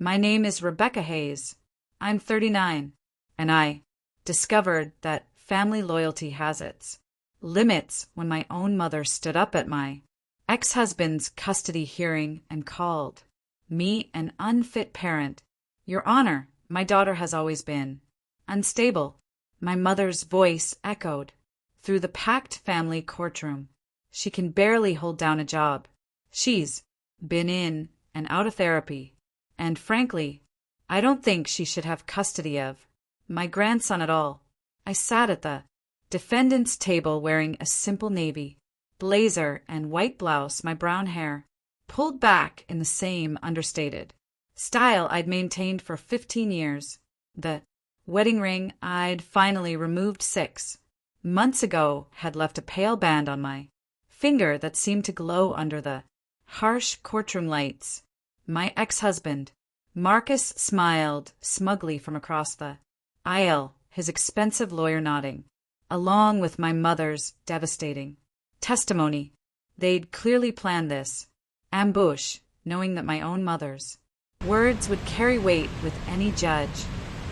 My name is Rebecca Hayes. I'm 39, and I discovered that family loyalty has its limits when my own mother stood up at my ex-husband's custody hearing and called me an unfit parent. Your Honor, my daughter has always been unstable. My mother's voice echoed through the packed family courtroom. She can barely hold down a job. She's been in and out of therapy, and frankly, I don't think she should have custody of my grandson at all. I sat at the defendant's table wearing a simple navy blazer and white blouse, my brown hair pulled back in the same understated style I'd maintained for 15 years. The wedding ring I'd finally removed 6 months ago had left a pale band on my finger that seemed to glow under the harsh courtroom lights. My ex-husband, Marcus, smiled smugly from across the aisle, his expensive lawyer nodding, along with my mother's devastating testimony. They'd clearly planned this ambush, knowing that my own mother's words would carry weight with any judge.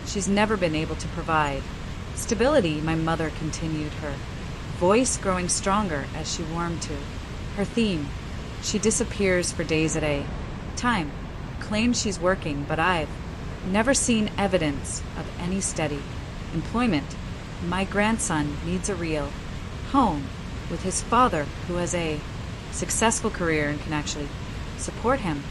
She's never been able to provide stability, my mother continued, her voice growing stronger as she warmed to her theme. She disappears for days at a time, claims she's working, but I've never seen evidence of any steady employment. My grandson needs a real home with his father, who has a successful career and can actually support him.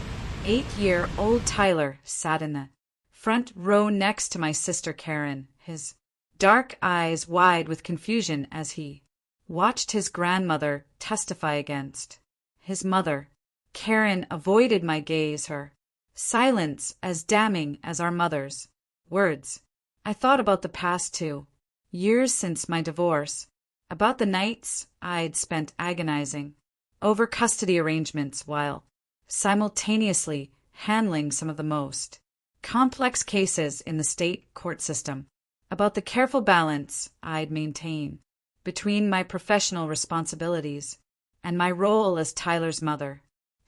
8-year-old Tyler sat in the front row next to my sister Karen, his dark eyes wide with confusion as he watched his grandmother testify against his mother. Karen avoided my gaze, her silence as damning as our mother's words. I thought about the past 2 years since my divorce, about the nights I'd spent agonizing over custody arrangements while simultaneously handling some of the most complex cases in the state court system, about the careful balance I'd maintain between my professional responsibilities and my role as Tyler's mother.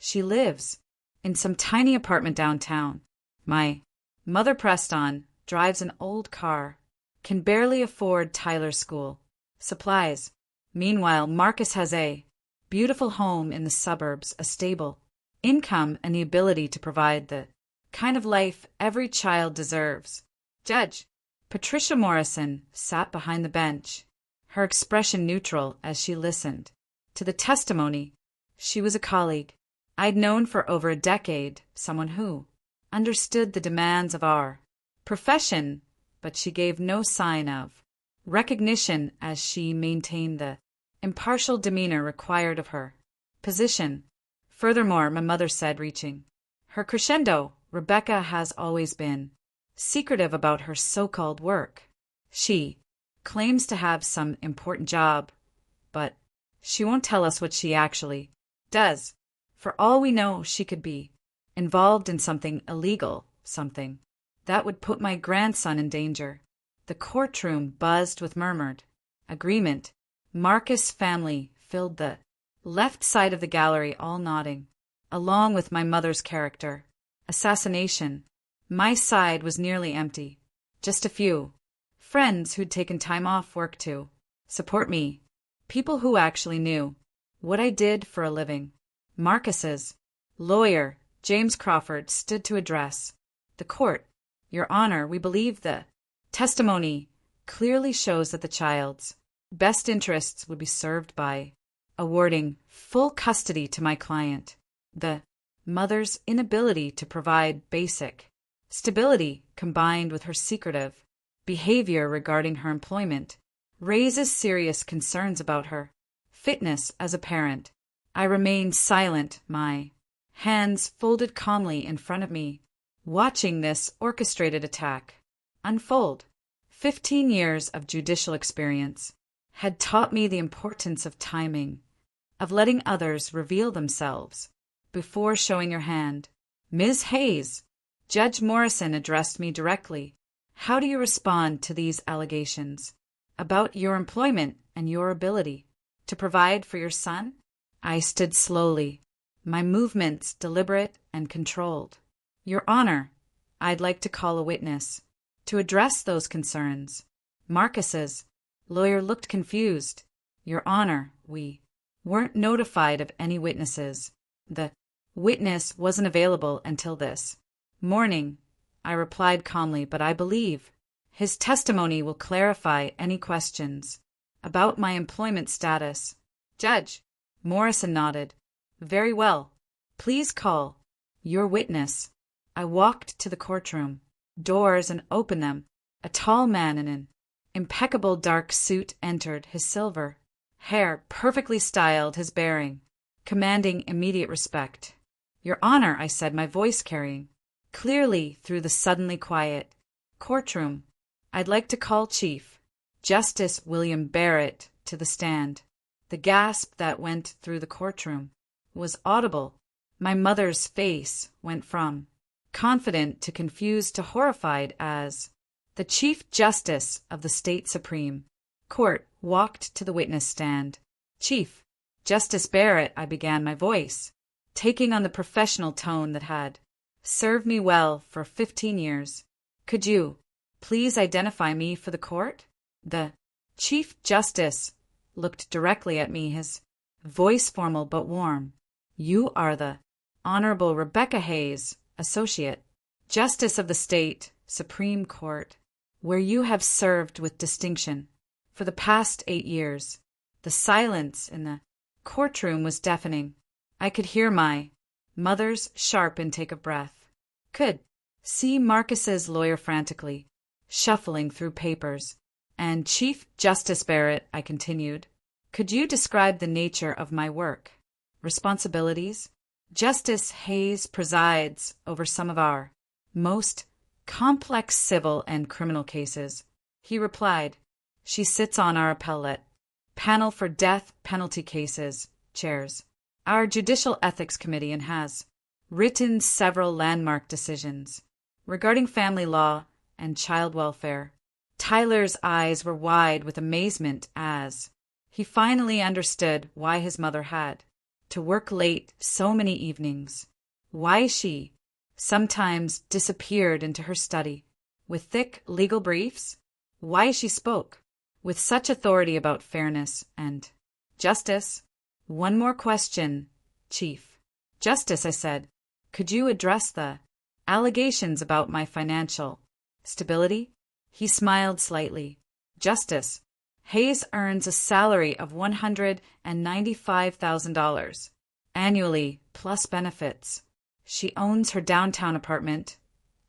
She lives in some tiny apartment downtown. My mother pressed on, drives an old car, can barely afford Tyler's school supplies. Meanwhile, Marcus has a beautiful home in the suburbs, a stable income, and the ability to provide the kind of life every child deserves. Judge Patricia Morrison sat behind the bench, her expression neutral as she listened to the testimony. She was a colleague I'd known for over a decade, someone who understood the demands of our profession, but she gave no sign of recognition as she maintained the impartial demeanor required of her position. Furthermore, my mother said, reaching her crescendo, Rebecca has always been secretive about her so-called work. She claims to have some important job, but she won't tell us what she actually does. For all we know, she could be involved in something illegal, something that would put my grandson in danger. The courtroom buzzed with murmured agreement. Marcus' family filled the left side of the gallery, all nodding, along with my mother's character assassination. My side was nearly empty. Just a few friends who'd taken time off work to support me, people who actually knew what I did for a living. Marcus's lawyer, James Crawford, stood to address the court. Your Honor, we believe the testimony clearly shows that the child's best interests would be served by awarding full custody to my client. The mother's inability to provide basic stability, combined with her secretive behavior regarding her employment, raises serious concerns about her fitness as a parent. I remained silent, my hands folded calmly in front of me, watching this orchestrated attack unfold. 15 years of judicial experience had taught me the importance of timing, of letting others reveal themselves before showing your hand. Ms. Hayes, Judge Morrison addressed me directly. How do you respond to these allegations about your employment and your ability to provide for your son? I stood slowly, my movements deliberate and controlled. Your Honor, I'd like to call a witness to address those concerns. Marcus's lawyer looked confused. Your Honor, we weren't notified of any witnesses. The witness wasn't available until this morning, I replied calmly, but I believe his testimony will clarify any questions about my employment status. Judge Morrison nodded. Very well. Please call your witness. I walked to the courtroom doors and opened them. A tall man in an impeccable dark suit entered, his silver hair perfectly styled, his bearing commanding immediate respect. Your Honor, I said, my voice carrying clearly through the suddenly quiet courtroom, I'd like to call Chief Justice William Barrett to the stand. The gasp that went through the courtroom was audible. My mother's face went from confident to confused to horrified as the Chief Justice of the State Supreme Court walked to the witness stand. Chief Justice Barrett, I began, my voice taking on the professional tone that had served me well for 15 years. Could you please identify me for the court? The Chief Justice looked directly at me, his voice formal but warm. You are the Honorable Rebecca Hayes, Associate Justice of the State Supreme Court, where you have served with distinction for the past 8 years. The silence in the courtroom was deafening. I could hear my mother's sharp intake of breath. Could see Marcus's lawyer frantically shuffling through papers. And Chief Justice Barrett, I continued, could you describe the nature of my work? Responsibilities? Justice Hayes presides over some of our most complex civil and criminal cases. He replied, she sits on our appellate panel for death penalty cases, chairs our Judicial Ethics Committee, and has written several landmark decisions regarding family law and child welfare. Tyler's eyes were wide with amazement as he finally understood why his mother had to work late so many evenings, why she sometimes disappeared into her study with thick legal briefs, why she spoke with such authority about fairness and justice. One more question, Chief Justice, I said. Could you address the allegations about my financial stability? He smiled slightly. Justice Hayes earns a salary of $195,000 annually plus benefits. She owns her downtown apartment,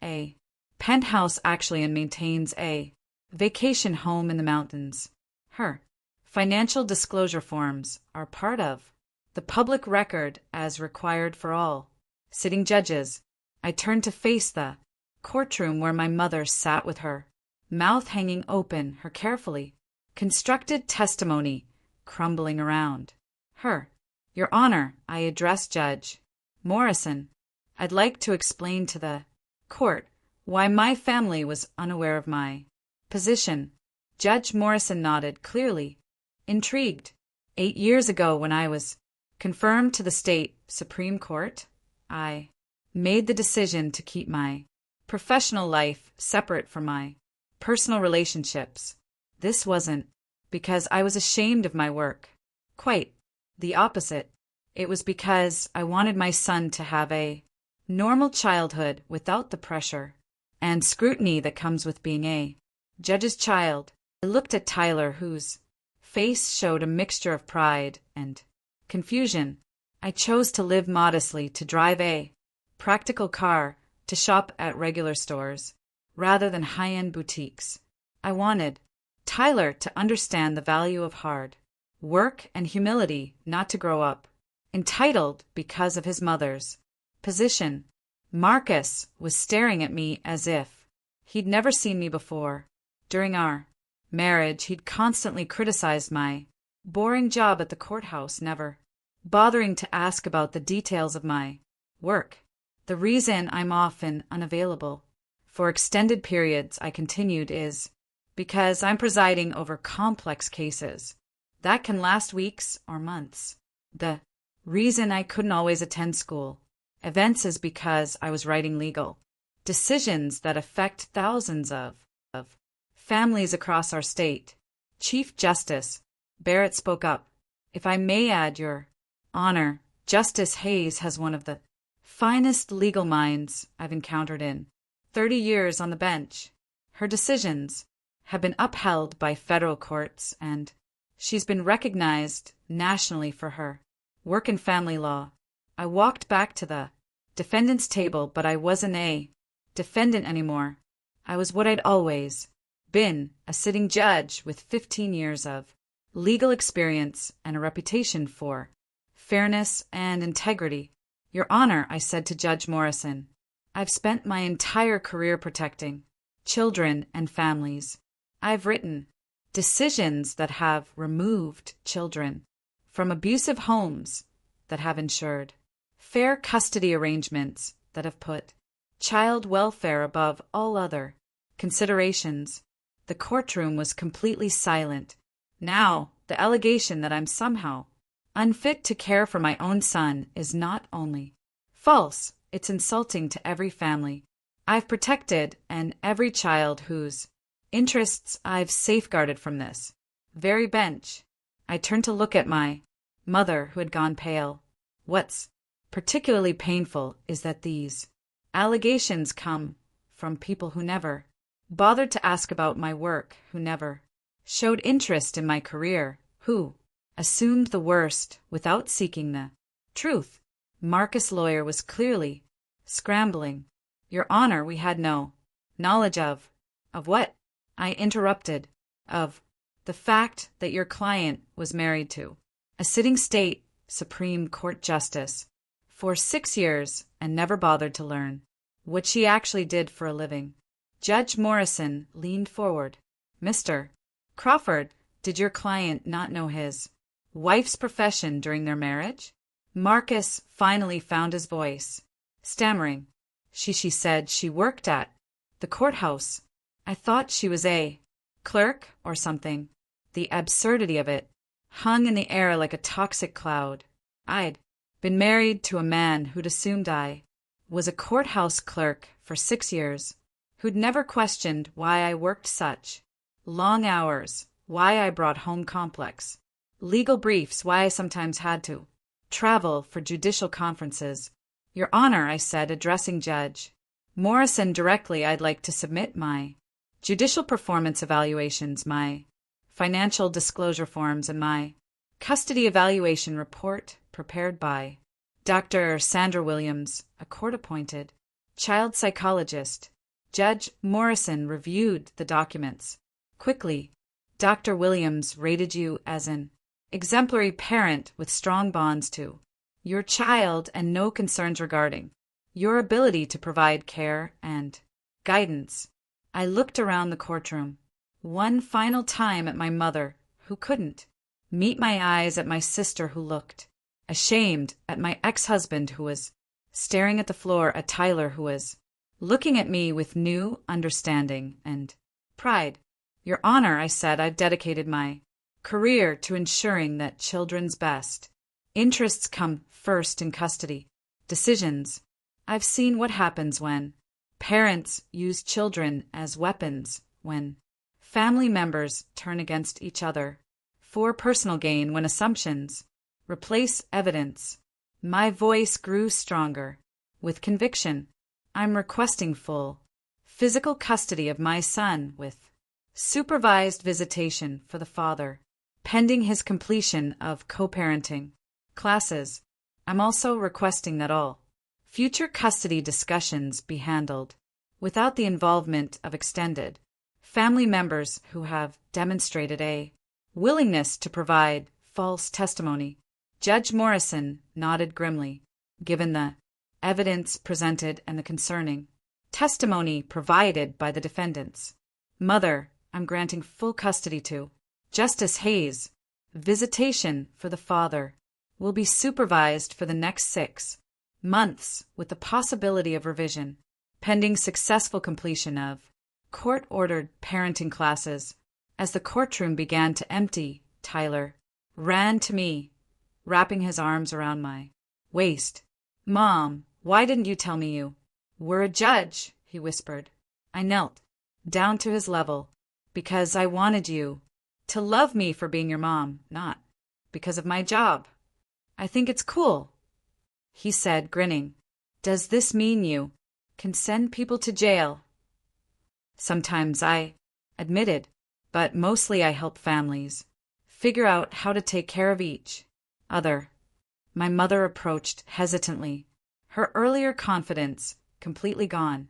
a penthouse actually, and maintains a vacation home in the mountains. Her financial disclosure forms are part of the public record as required for all sitting judges. I turned to face the courtroom where my mother sat with her mouth hanging open, her carefully constructed testimony crumbling around her. Your Honor, I addressed Judge Morrison. I'd like to explain to the court why my family was unaware of my position. Judge Morrison nodded, clearly intrigued. 8 years ago, when I was confirmed to the state Supreme Court, I made the decision to keep my professional life separate from my personal relationships. This wasn't because I was ashamed of my work. Quite the opposite. It was because I wanted my son to have a normal childhood without the pressure and scrutiny that comes with being a judge's child. I looked at Tyler, whose face showed a mixture of pride and confusion. I chose to live modestly, to drive a practical car, to shop at regular stores rather than high-end boutiques. I wanted Tyler to understand the value of hard work and humility, not to grow up entitled because of his mother's position. Marcus was staring at me as if he'd never seen me before. During our marriage, he'd constantly criticized my boring job at the courthouse, never bothering to ask about the details of my work. The reason I'm often unavailable for extended periods, I continued, is because I'm presiding over complex cases that can last weeks or months. The reason I couldn't always attend school events is because I was writing legal decisions that affect thousands of families across our state. Chief Justice Barrett spoke up. If I may add, Your Honor, Justice Hayes has one of the finest legal minds I've encountered in 30 years on the bench. Her decisions have been upheld by federal courts, and she's been recognized nationally for her work in family law. I walked back to the defendant's table, but I wasn't a defendant anymore. I was what I'd always been, a sitting judge with 15 years of legal experience and a reputation for fairness and integrity. Your Honor, I said to Judge Morrison, I've spent my entire career protecting children and families. I've written decisions that have removed children from abusive homes, that have ensured fair custody arrangements, that have put child welfare above all other considerations. The courtroom was completely silent. Now, the allegation that I'm somehow unfit to care for my own son is not only false, it's insulting to every family I've protected and every child whose interests I've safeguarded from this very bench. I turned to look at my mother, who had gone pale. What's particularly painful is that these allegations come from people who never bothered to ask about my work, who never showed interest in my career, who assumed the worst without seeking the truth. Marcus' lawyer was clearly scrambling. Your Honor, we had no knowledge of what? I interrupted. Of the fact that your client was married to a sitting state Supreme Court justice for 6 years and never bothered to learn what she actually did for a living. Judge Morrison leaned forward. Mr. Crawford, did your client not know his wife's profession during their marriage? Marcus finally found his voice, stammering. She said she worked at the courthouse. I thought she was a clerk or something. The absurdity of it hung in the air like a toxic cloud. I'd been married to a man who'd assumed I was a courthouse clerk for 6 years, who'd never questioned why I worked such long hours, why I brought home complex legal briefs, why I sometimes had to travel for judicial conferences. Your Honor, I said, addressing Judge Morrison directly, I'd like to submit my judicial performance evaluations, my financial disclosure forms, and my custody evaluation report prepared by Dr. Sandra Williams, a court-appointed child psychologist. Judge Morrison reviewed the documents quickly. Dr. Williams rated you as an exemplary parent with strong bonds to your child and no concerns regarding your ability to provide care and guidance. I looked around the courtroom one final time at my mother, who couldn't meet my eyes, at my sister, who looked ashamed, at my ex-husband, who was staring at the floor, at Tyler, who was looking at me with new understanding and pride. Your Honor, I said, I've dedicated my career to ensuring that children's best interests come first in custody decisions. I've seen what happens when parents use children as weapons, when family members turn against each other for personal gain, when assumptions replace evidence. My voice grew stronger with conviction. I'm requesting full physical custody of my son with supervised visitation for the father, pending his completion of co-parenting classes. I'm also requesting that all future custody discussions be handled without the involvement of extended family members who have demonstrated a willingness to provide false testimony. Judge Morrison nodded grimly. Given the evidence presented and the concerning testimony provided by the defendants, Mother, I'm granting full custody to Justice Hayes. Visitation for the father will be supervised for the next 6 months with the possibility of revision, pending successful completion of court-ordered parenting classes. As the courtroom began to empty, Tyler ran to me, wrapping his arms around my waist. Mom, why didn't you tell me you were a judge? he whispered. I knelt down to his level because I wanted you to love me for being your mom, not because of my job. I think it's cool, he said, grinning. Does this mean you can send people to jail? Sometimes, I admitted, but mostly I help families figure out how to take care of each other. My mother approached hesitantly, her earlier confidence completely gone.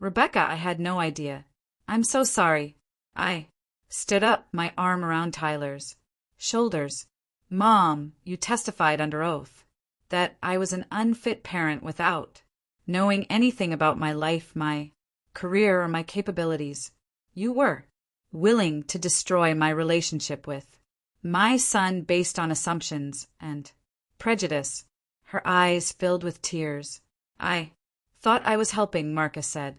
Rebecca, I had no idea. I'm so sorry. I stood up, my arm around Tyler's shoulders. Mom, you testified under oath that I was an unfit parent without knowing anything about my life, my career, or my capabilities. You were willing to destroy my relationship with my son based on assumptions and prejudice. Her eyes filled with tears. I thought I was helping, Marcus said.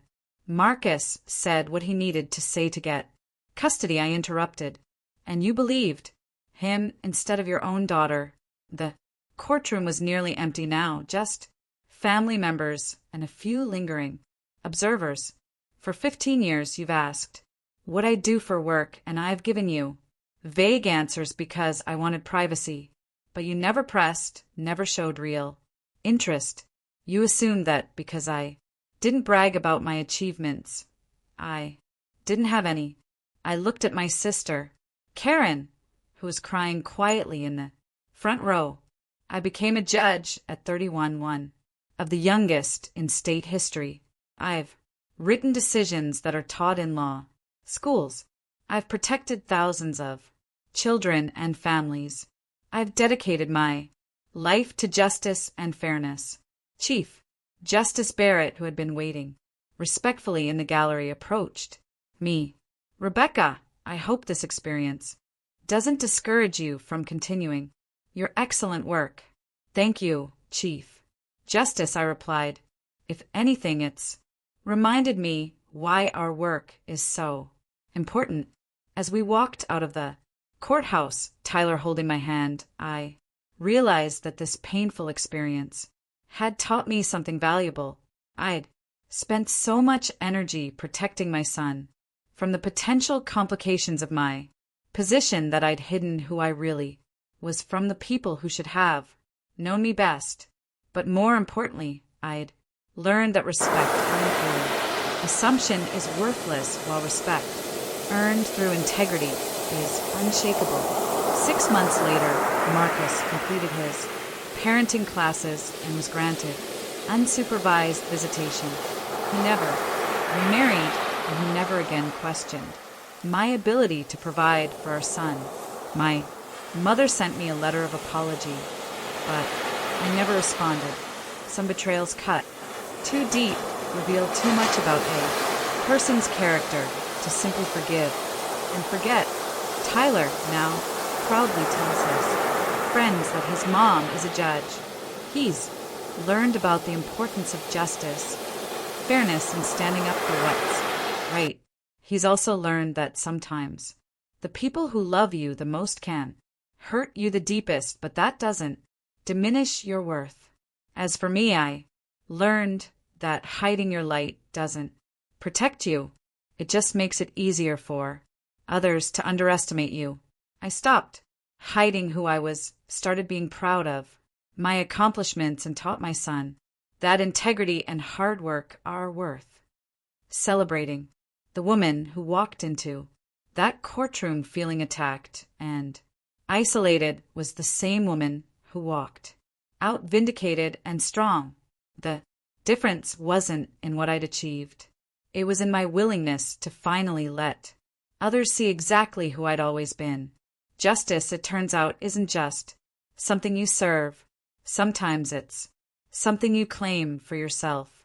Marcus said what he needed to say to get custody, I interrupted. And you believed him instead of your own daughter. The courtroom was nearly empty now, just family members and a few lingering observers. For 15 years you've asked what I do for work, and I've given you vague answers because I wanted privacy. But you never pressed, never showed real interest. You assumed that because I didn't brag about my achievements, I didn't have any. I looked at my sister, Karen, who was crying quietly in the front row. I became a judge at 31, one of the youngest in state history. I've written decisions that are taught in law schools. I've protected thousands of children and families. I've dedicated my life to justice and fairness. Chief Justice Barrett, who had been waiting respectfully in the gallery, approached me. Rebecca, I hope this experience doesn't discourage you from continuing your excellent work. Thank you, Chief Justice, I replied. If anything, it's reminded me why our work is so important. As we walked out of the courthouse, Tyler holding my hand, I realized that this painful experience had taught me something valuable. I'd spent so much energy protecting my son from the potential complications of my position that I'd hidden who I really was from the people who should have known me best. But more importantly, I'd learned that respect earned through assumption is worthless, while respect earned through integrity is unshakable. 6 months later, Marcus completed his parenting classes and was granted unsupervised visitation. He never remarried, and he never again questioned my ability to provide for our son. My mother sent me a letter of apology, but I never responded. Some betrayals cut too deep, reveal too much about a person's character to simply forgive and forget. Tyler now proudly tells his friends that his mom is a judge. He's learned about the importance of justice, fairness, and standing up for what's right. He's also learned that sometimes the people who love you the most can hurt you the deepest, but that doesn't diminish your worth. As for me, I learned that hiding your light doesn't protect you. It just makes it easier for others to underestimate you. I stopped hiding who I was, started being proud of my accomplishments, and taught my son that integrity and hard work are worth celebrating. The woman who walked into that courtroom feeling attacked and isolated was the same woman who walked out vindicated and strong. The difference wasn't in what I'd achieved. It was in my willingness to finally let others see exactly who I'd always been. Justice, it turns out, isn't just something you serve. Sometimes it's something you claim for yourself.